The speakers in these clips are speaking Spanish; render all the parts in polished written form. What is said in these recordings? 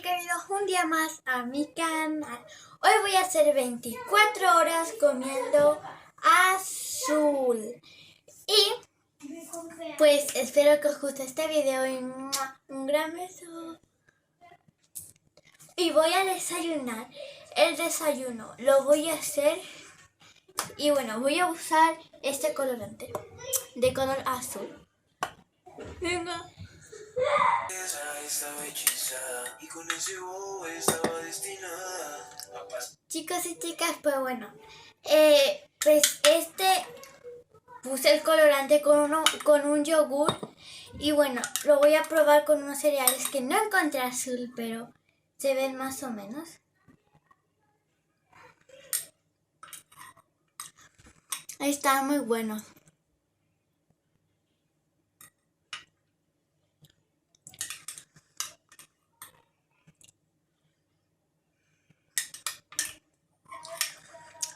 bienvenidos un día más a mi canal. Hoy voy a hacer 24 horas comiendo azul. Y pues espero que os guste este video y un gran beso. Y voy a desayunar. El desayuno lo voy a hacer y bueno, voy a usar este colorante de color azul. Venga. Chicos y chicas, pues bueno, pues puse el colorante con un yogur y bueno, lo voy a probar con unos cereales que no encontré azul, pero se ven más o menos. Están muy buenos.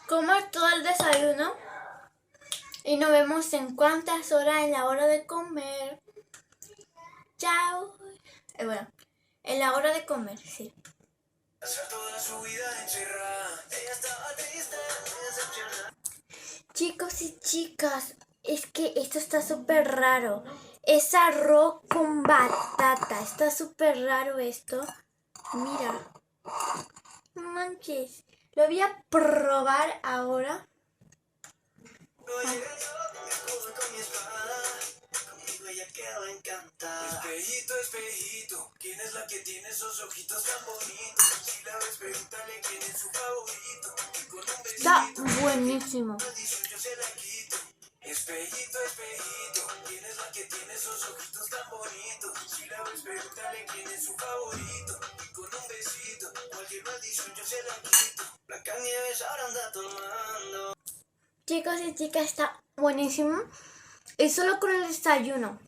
Como todo el desayuno y nos vemos en cuántas horas en la hora de comer. Chao. Bueno, en la hora de comer, sí. Chicos y chicas, es que esto está súper raro. Es arroz con batata. Está súper raro esto. Mira. No manches. Lo voy a probar ahora. Espejito, espejito, ¿quién es la que tiene esos ojitos tan bonitos? Si la ves, pregúntale quién es su favorito. Está buenísimo. Espejito, espejito, ¿quién es la que tiene esos ojitos tan bonitos? Si la ves, pregúntale quién es su favorito. Y con un besito, cualquier maldición yo se la quito. Blanca Nieves ahora anda tomando. Chicos y chicas, está buenísimo. Es solo con el desayuno.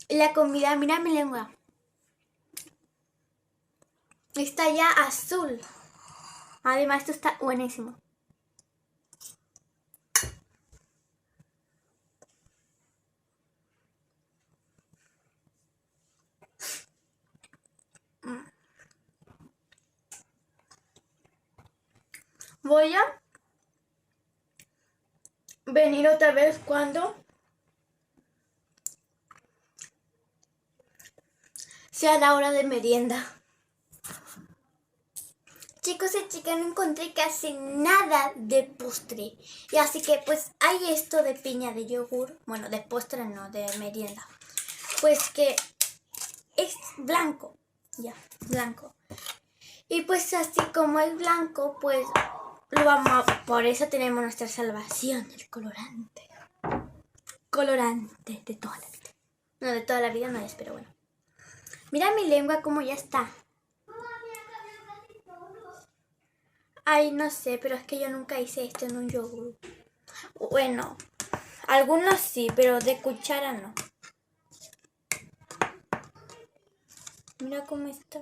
La comida, mira mi lengua. Está ya azul. Además, esto está buenísimo. Voy a venir otra vez cuando sea la hora de merienda. Chicos y chicas, no encontré casi nada de postre. Y así que pues hay esto de piña de yogur. Bueno, de postre no, de merienda. Pues que es blanco. Ya, blanco. Y pues así como es blanco, pues lo vamos a... Por eso tenemos nuestra salvación, el colorante. Colorante de toda la vida. No, de toda la vida no es, pero bueno. Mira mi lengua como ya está. Ay, no sé, pero es que yo nunca hice esto en un yogur. Bueno, algunos sí, pero de cuchara no. Mira cómo está.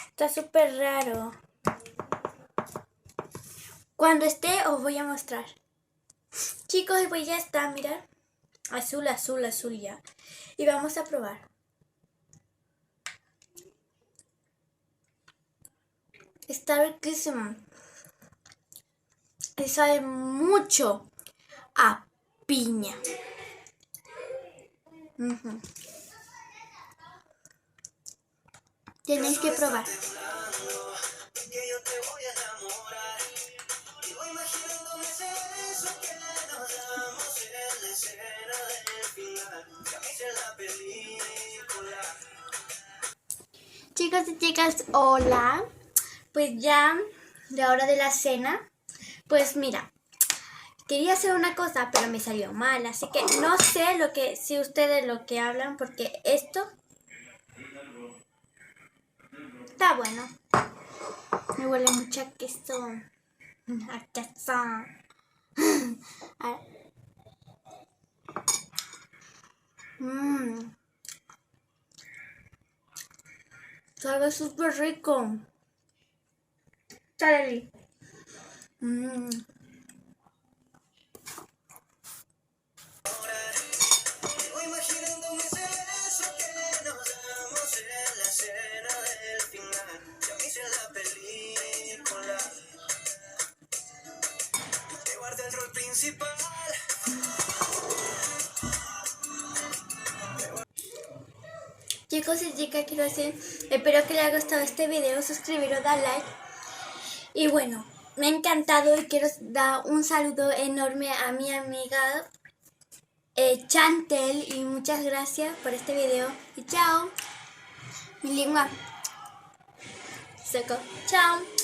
Está súper raro. Cuando esté os voy a mostrar. Chicos, pues ya está, mirad. Azul, azul, azul ya. Y vamos a probar. Está riquísimo. Y sabe mucho a piña. Tenéis que probar. Chicos y chicas, hola. Pues ya de hora de la cena. Pues mira, quería hacer una cosa, pero me salió mal. Así que no sé si ustedes lo que hablan, porque esto está bueno. Me huele mucho a queso. A queso. Sabe súper rico. Sale. Chicos y chicas, quiero decir, espero que les haya gustado este video, suscribiros, dar like. Y bueno, me ha encantado y quiero dar un saludo enorme a mi amiga Chantel y muchas gracias por este video. Y chao. Mi lengua seco. Chao.